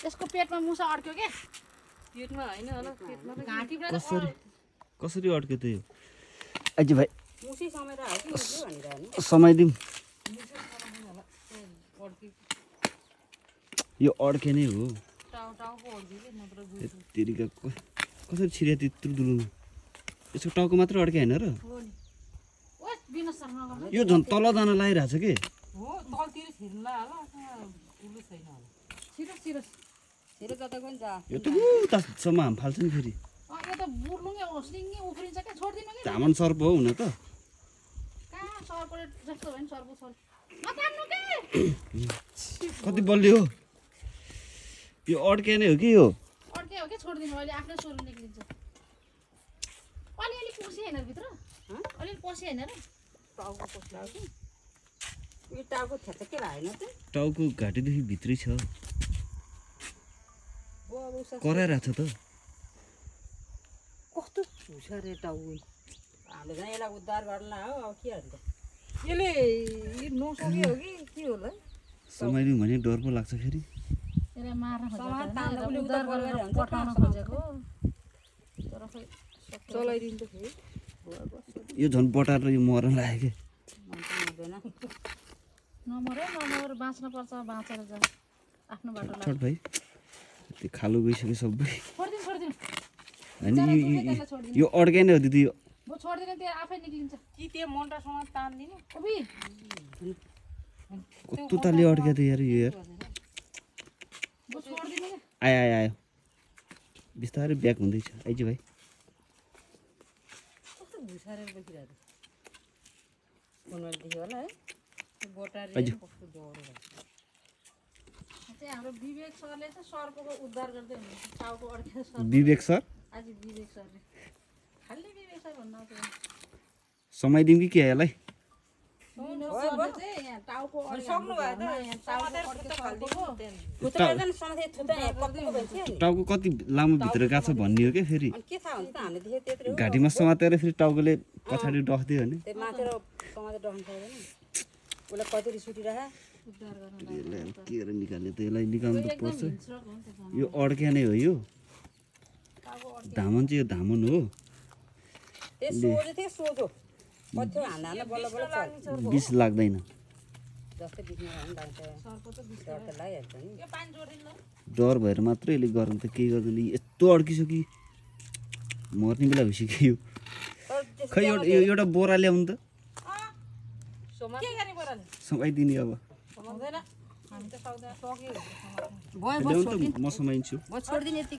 यसको पेटमा मुसा अड्क्यो के पेटमा हैन होला पेटमा घाँटीबाट कसरी अड्क्यो त यो आइज भाइ मुसी समेत हाल कि मुसी भनिरहनु समय दिउँ यो अड्के नै हो टाउको अड्क्यो के नत्र तेरिका कसरी छिर्या त्यत्रो दुलुमा यसको टाउको मात्र अड्के होइन र हो नि ओए बिनस नगर्नु यो झन् तल जान लागिरहेछ के हो तलतिर छिर्ला होला उल्लु छैन होला छिटो छिटो छिटो जता पनि जा यो त उतासम्म हाम फाल्छ नि फेरि यो त बुर्लुङ्गे होस्लिङ्गे उफ्रिन्छ क्या छोड्दिनु कि धामन सर्प हो हुन त कहाँ सर्पले जस्तो भयो नि सर्प सर्प नतान्नु के कति बलियो हो यो अड्के नै हो कि यो अड्के हो कि छोडिदिनु अहिले आफ्नै स्वरूप निक्लिन्छ अलिअलि पसी होइन भित्र अलिअलि पसी होइन र टाउको पस्ला कि यो टाउको थ्याचक्कै लाग्यो त टाउको घाँटीदेखि भित्रै छ ओ अब उसा कराइरहेछ त कस्तो हुसा रे टाउको हामीले चाहिँ यसलाई उद्धार गर्ला हो अब के हुन्छ यसले नसक्यो हो कि के होला समय दिउँ भने डर पो लाग्छ फेरि यसलाई मार्न समाज तान्दा पनि खोजेको उद्धार गरेर हुन्छ पठाउन खोजेको तर खै चलाइदिन्छ फेरि यो झन् बटाएर यो मर्न लाग्यो हुँदैन नमर बाँच्न पर्छ बाँचेर जा आफ्नो बाटो छट भाइ त्यो खालो गइसक्यो सबै छोडिदिनु होइन यो अड्के नै हो दिदी म छोडिदिनु त्यो आफै निक्लिन्छ कि त्यो मन्टासँग तान्दिने ओबी कस्तो तालले अड्क्यो त यार यो यार म छोडिदिनु के आयो आयो आयो बिस्तारै ब्याक हुँदैछ आइज भाइ कस्तो घुसारेर बसिरहेको फोनबाट देख्यो होला है त्यो बोटारी आइज। कस्तो डर भएको चाहिँ हाम्रो विवेक सरले चाहिँ सर्पको उद्धार गर्दै हुनुहुन्छ टाउको अड्केर सर्प विवेक सर आज विवेक सरले खालि विवेक सर भन्नु आउँछ समय दिउँ कि के यसलाई चाहिँ यहाँ टाउको सक्नु भयो त यहाँ टाउको अड्केर सर्पको खुट्टामा जाने समाथे थुत्ता यहाँ पक्को भन्छ नि टाउको कति लामो भित्र गएको छ भन्ने हो क्या फेरि अनि के थाहा हुन्छ त हामीले देख्यो त्यत्रो हो। घाँटीमा समातेर फेरि टाउकोले पछाडि डख्दियो भने त्यो माथि र समाते डक्नु सक्दैन उसलाई कति रिस उठिरह उद्धार गर्न यसलाई अब के गरेर निकाल्ने त यसलाई निकाल्नु त एकदम पर्छ हिंस्रक हो नि त्यो जनावर। यो अड्के नै हो यो टाउको अड्केर धामन चाहिँ यो धामन हो त्यो सोझो थियो सोझो कति हान्दा हान्दा बल्ल बल्ल चल्छ विष लाग्दैन जस्तै बिचमा भयो भने त सर्प त बिस डर त लागिहाल्छ नि यो पानी जोडिनु ल डर भएर मात्रै यसले गर्नु त केही गर्दैन यस्तो अड्किसक्यो कि मर्ने बेला भइसक्यो यो तर त्यस खै एउटा बोरा ल्याउनु त सोमा के गर्ने बराले समाइदिने अब हुँदैन हामी त सक्दैन सक्यो भयो ल्याउनु त म समाइन्छु म छोडिदिने यति